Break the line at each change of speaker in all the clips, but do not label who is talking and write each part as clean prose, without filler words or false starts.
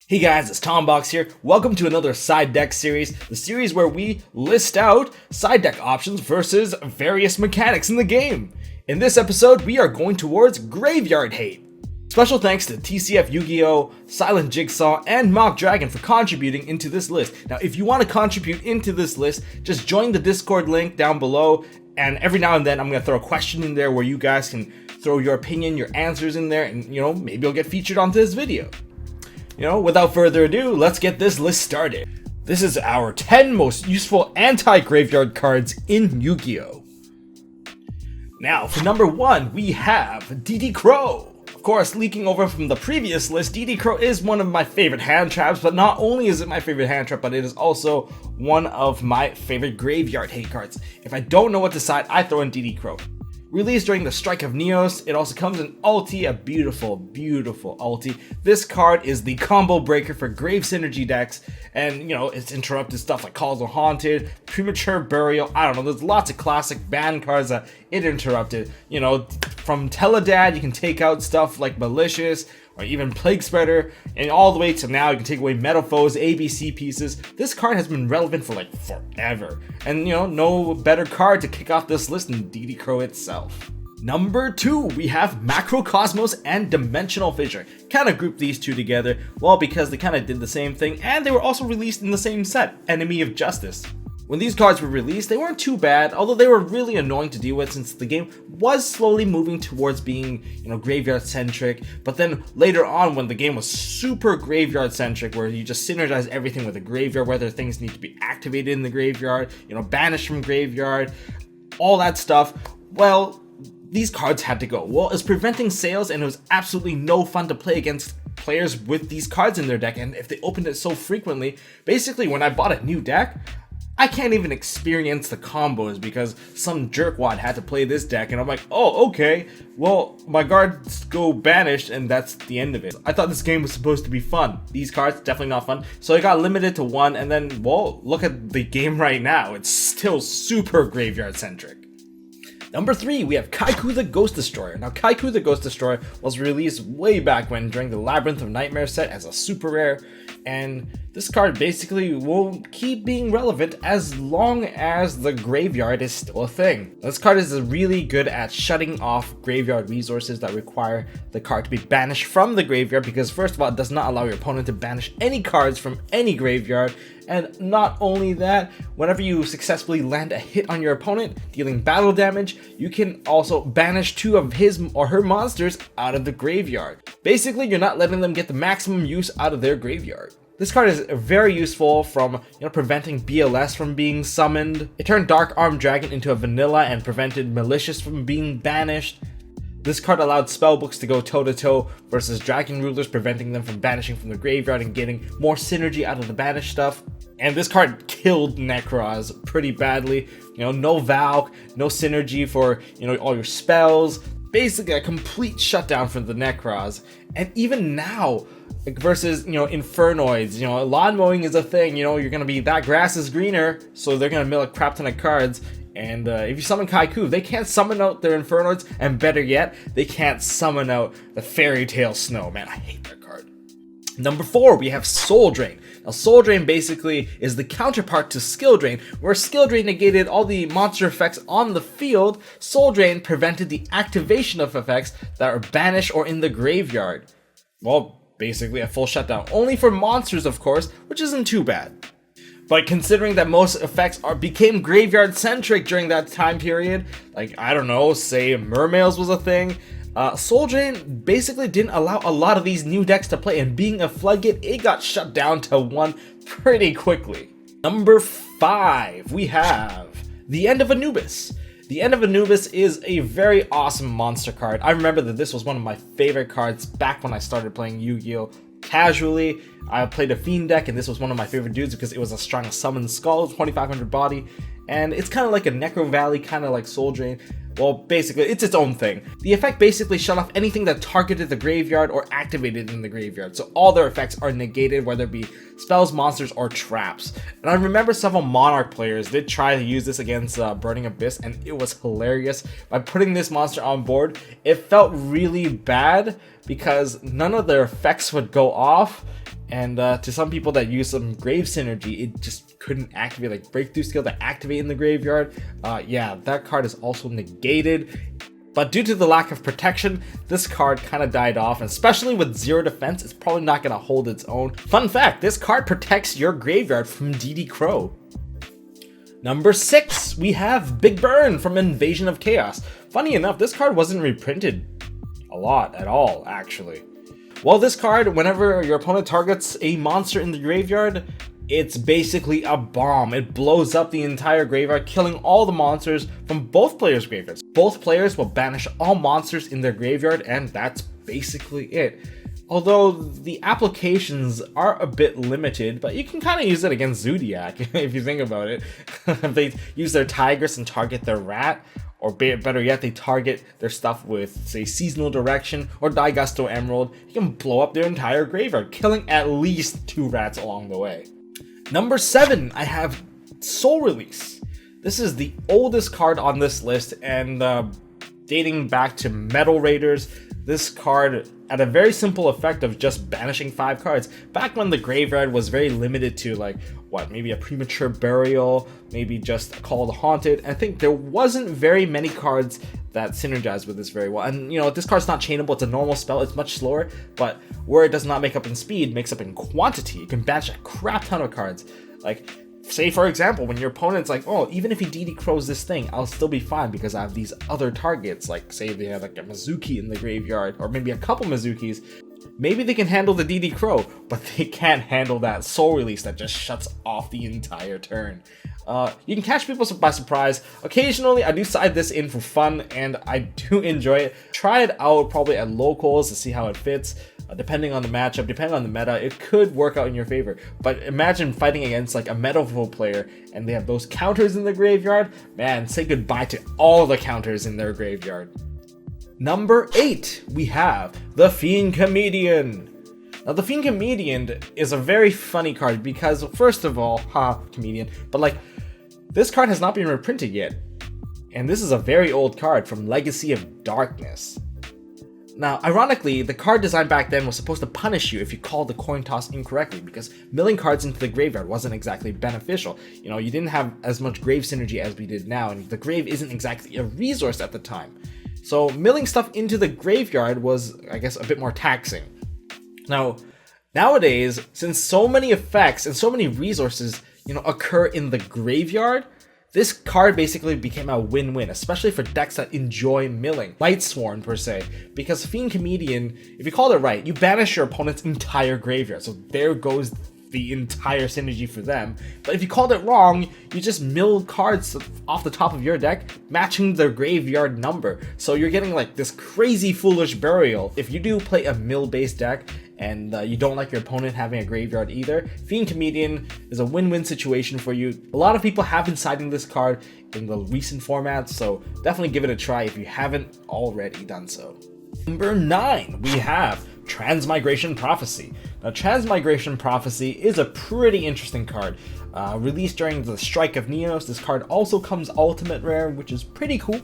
Hey guys, it's Tombox here. Welcome to another side deck series, the series where we list out side deck options versus various mechanics in the game. In this episode, we are going towards Graveyard Hate. Special thanks to TCF Yugioh, Silent Jigsaw, and Machdragon for contributing into this list. Now, if you want to contribute into this list, just join the Discord link down below, and every now and then I'm going to throw a question in there where you guys can throw your opinion, your answers in there, and maybe you'll get featured onto this video. Without further ado, let's get this list started. This is our 10 most useful anti-graveyard cards in Yu-Gi-Oh! Now, for number 1, we have DD Crow. Of course, leaking over from the previous list, DD Crow is one of my favorite hand traps, but not only is it my favorite hand trap, but it is also one of my favorite graveyard hate cards. If I don't know what to decide, I throw in DD Crow. Released during the Strike of Neos, it also comes in ulti, a beautiful, beautiful ulti. This card is the combo breaker for Grave Synergy decks, and it's interrupted stuff like Calls of Haunted, Premature Burial, I don't know, there's lots of classic ban cards that it interrupted. From Teledad, you can take out stuff like Malicious, or even Plague Spreader, and all the way to now you can take away Metal Foes, ABC pieces. This card has been relevant for like forever, and no better card to kick off this list than DD Crow itself. Number 2, we have Macrocosmos and Dimensional Fissure. Kind of grouped these two together, well, because they kind of did the same thing, and they were also released in the same set, Enemy of Justice. When these cards were released, they weren't too bad, although they were really annoying to deal with since the game was slowly moving towards being, graveyard-centric. But then later on, when the game was super graveyard-centric, where you just synergize everything with the graveyard, whether things need to be activated in the graveyard, banished from graveyard, all that stuff, well, these cards had to go. Well, it's preventing sales, and it was absolutely no fun to play against players with these cards in their deck, and if they opened it so frequently, basically when I bought a new deck, I can't even experience the combos because some jerkwad had to play this deck, and I'm like, oh, okay, well, my guards go banished, and that's the end of it. I thought this game was supposed to be fun. These cards, definitely not fun. So I got limited to 1, and then, well, look at the game right now. It's still super graveyard-centric. Number 3, we have Kaku the Ghost Destroyer. Now, Kaku the Ghost Destroyer was released way back when during the Labyrinth of Nightmare set as a super rare, and this card basically will keep being relevant as long as the graveyard is still a thing. This card is really good at shutting off graveyard resources that require the card to be banished from the graveyard, because first of all, it does not allow your opponent to banish any cards from any graveyard, and not only that, whenever you successfully land a hit on your opponent, dealing battle damage, you can also banish 2 of his or her monsters out of the graveyard. Basically, you're not letting them get the maximum use out of their graveyard. This card is very useful from preventing BLS from being summoned. It turned Dark Armed Dragon into a vanilla and prevented Malicious from being banished. This card allowed spellbooks to go toe-to-toe versus Dragon Rulers, preventing them from banishing from the graveyard and getting more synergy out of the banished stuff. And this card killed Necros pretty badly. No Valk, no synergy for all your spells. Basically a complete shutdown for the Necros. And even now, versus Infernoids, lawn mowing is a thing. You're gonna be, that grass is greener, so they're gonna mill a crap ton of cards. And if you summon Kaku, they can't summon out their Infernoids, and better yet, they can't summon out the Fairy Tale Snow. Man, I hate that card. Number 4, we have Soul Drain. Now, Soul Drain basically is the counterpart to Skill Drain, where Skill Drain negated all the monster effects on the field. Soul Drain prevented the activation of effects that are banished or in the graveyard. Well, basically a full shutdown. Only for monsters, of course, which isn't too bad. But considering that most effects became graveyard-centric during that time period, like, I don't know, say Mermails was a thing, Soul Drain basically didn't allow a lot of these new decks to play, and being a floodgate, it got shut down to 1 pretty quickly. Number 5, we have the End of Anubis. The End of Anubis is a very awesome monster card. I remember that this was one of my favorite cards back when I started playing Yu-Gi-Oh! Casually. I played a Fiend deck, and this was one of my favorite dudes because it was a strong Summon Skull, 2500 body, and it's kind of like a Necrovalley, kind of like Soul Drain. Well, basically, it's its own thing. The effect basically shut off anything that targeted the graveyard or activated in the graveyard, so all their effects are negated, whether it be spells, monsters, or traps. And I remember several Monarch players did try to use this against Burning Abyss, and it was hilarious. By putting this monster on board, it felt really bad because none of their effects would go off, And to some people that use some grave synergy, it just couldn't activate, like breakthrough skill to activate in the graveyard. Yeah, that card is also negated. But due to the lack of protection, this card kind of died off, and especially with 0 defense, it's probably not going to hold its own. Fun fact, this card protects your graveyard from DD Crow. Number 6, we have Big Burn from Invasion of Chaos. Funny enough, this card wasn't reprinted a lot at all, actually. Well, this card, whenever your opponent targets a monster in the graveyard, it's basically a bomb. It blows up the entire graveyard, killing all the monsters from both players' graveyards. Both players will banish all monsters in their graveyard, and that's basically it. Although the applications are a bit limited, but you can kind of use it against Zodiac if you think about it. If they use their Tigress and target their rat, or better yet, they target their stuff with, say, Seasonal Direction or Daigusto Emerald, you can blow up their entire graveyard, killing at least 2 rats along the way. Number 7, I have Soul Release. This is the oldest card on this list, and dating back to Metal Raiders, this card had a very simple effect of just banishing 5 cards. Back when the graveyard was very limited to, like, what, maybe a Premature Burial, maybe just a Call of the Haunted. I think there wasn't very many cards that synergize with this very well. And, you know, this card's not chainable, it's a normal spell, it's much slower, but where it does not make up in speed, makes up in quantity. You can banish a crap ton of cards. Like, say for example, when your opponent's like, oh, even if he DD Crows this thing, I'll still be fine because I have these other targets. Like, say they have like a Mizuki in the graveyard, or maybe a couple Mizukis. Maybe they can handle the DD Crow, but they can't handle that Soul Release that just shuts off the entire turn. You can catch people by surprise. Occasionally, I do side this in for fun, and I do enjoy it. Try it out probably at locals to see how it fits. Depending on the matchup, depending on the meta, it could work out in your favor. But imagine fighting against like a Metalfoe player and they have those counters in the graveyard. Man, say goodbye to all the counters in their graveyard. Number 8, we have the Fiend Comedian. Now, the Fiend Comedian is a very funny card because, first of all, comedian, but like, this card has not been reprinted yet. And this is a very old card from Legacy of Darkness. Now, ironically, the card design back then was supposed to punish you if you called the coin toss incorrectly, because milling cards into the graveyard wasn't exactly beneficial. You know, you didn't have as much grave synergy as we did now, and the grave isn't exactly a resource at the time. So milling stuff into the graveyard was, I guess, a bit more taxing. Now, nowadays, since so many effects and so many resources, you know, occur in the graveyard, this card basically became a win-win, especially for decks that enjoy milling. Lightsworn, per se, because Fiend Comedian, if you called it right, you banish your opponent's entire graveyard, so there goes the entire synergy for them. But if you called it wrong, you just mill cards off the top of your deck, matching their graveyard number. So you're getting like this crazy foolish burial. If you do play a mill-based deck, and you don't like your opponent having a graveyard either, Fiend Comedian is a win-win situation for you. A lot of people have been citing this card in the recent formats, so definitely give it a try if you haven't already done so. Number 9, we have Transmigration Prophecy. Now, Transmigration Prophecy is a pretty interesting card. Released during the Strike of Neos, this card also comes Ultimate Rare, which is pretty cool.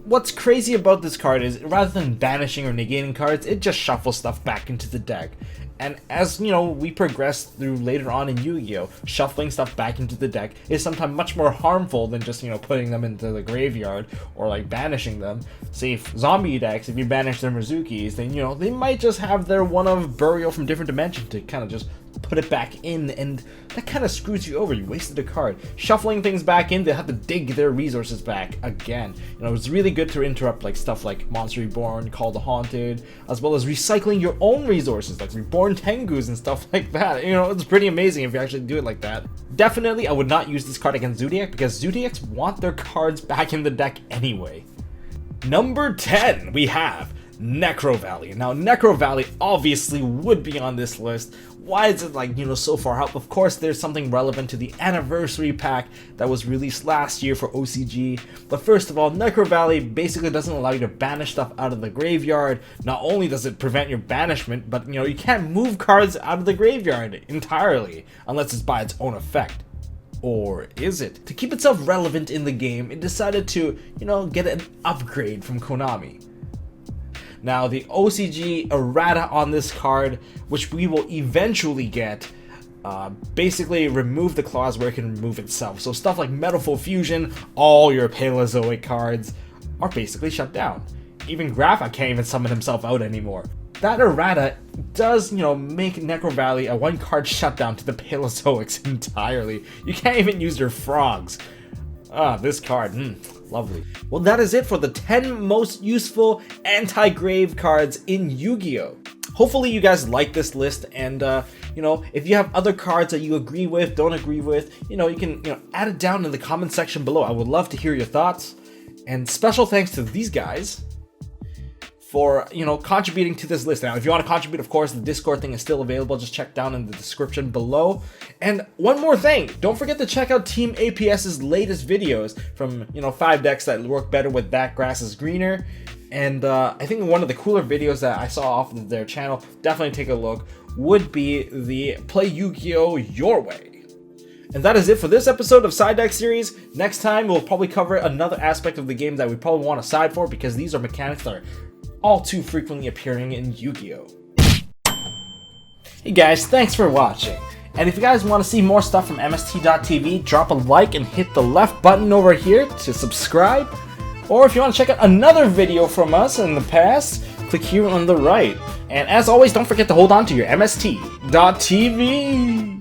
What's crazy about this card is, rather than banishing or negating cards, it just shuffles stuff back into the deck. And as, you know, we progress through later on in Yu-Gi-Oh!, shuffling stuff back into the deck is sometimes much more harmful than just, you know, putting them into the graveyard or, like, banishing them. Say, if zombie decks, if you banish their Mizukis, then, you know, they might just have their one-of Burial from different dimension to kind of just put it back in, and that kind of screws you over. You wasted a card. Shuffling things back in, they have to dig their resources back again. You know, it's really good to interrupt like stuff like Monster Reborn, Call the Haunted, as well as recycling your own resources like Reborn Tengus and stuff like that. You know, it's pretty amazing if you actually do it like that. Definitely, I would not use this card against Zodiac because Zodiacs want their cards back in the deck anyway. Number 10, we have Necrovalley. Now, Necrovalley obviously would be on this list. Why is it, like, you know, so far out? Of course, there's something relevant to the anniversary pack that was released last year for OCG. But first of all, Necrovalley basically doesn't allow you to banish stuff out of the graveyard. Not only does it prevent your banishment, but, you know, you can't move cards out of the graveyard entirely unless it's by its own effect. Or is it? To keep itself relevant in the game, it decided to, you know, get an upgrade from Konami. Now, the OCG errata on this card, which we will eventually get, basically remove the clause where it can remove itself. So stuff like Metalful Fusion, all your Paleozoic cards are basically shut down. Even Grapha can't even summon himself out anymore. That errata does, make Necrovalley a one-card shutdown to the Paleozoics entirely. You can't even use your frogs. This card, lovely. Well, that is it for the 10 most useful anti-grave cards in Yu-Gi-Oh! Hopefully you guys like this list, and if you have other cards that you agree with, don't agree with, you can add it down in the comment section below. I would love to hear your thoughts. And special thanks to these guys for contributing to this list. Now, if you want to contribute, of course, the Discord thing is still available. Just check down in the description below. And one more thing, don't forget to check out Team APS's latest videos from 5 decks that work better with That Grass is Greener. And I think one of the cooler videos that I saw off of their channel, definitely take a look, would be the Play Yu-Gi-Oh! Your Way. And that is it for this episode of Side Deck Series. Next time, we'll probably cover another aspect of the game that we probably want to side for, because these are mechanics that are all too frequently appearing in Yu-Gi-Oh! Hey guys, thanks for watching. And if you guys want to see more stuff from MST.TV, drop a like and hit the left button over here to subscribe. Or if you want to check out another video from us in the past, click here on the right. And as always, don't forget to hold on to your MST.TV.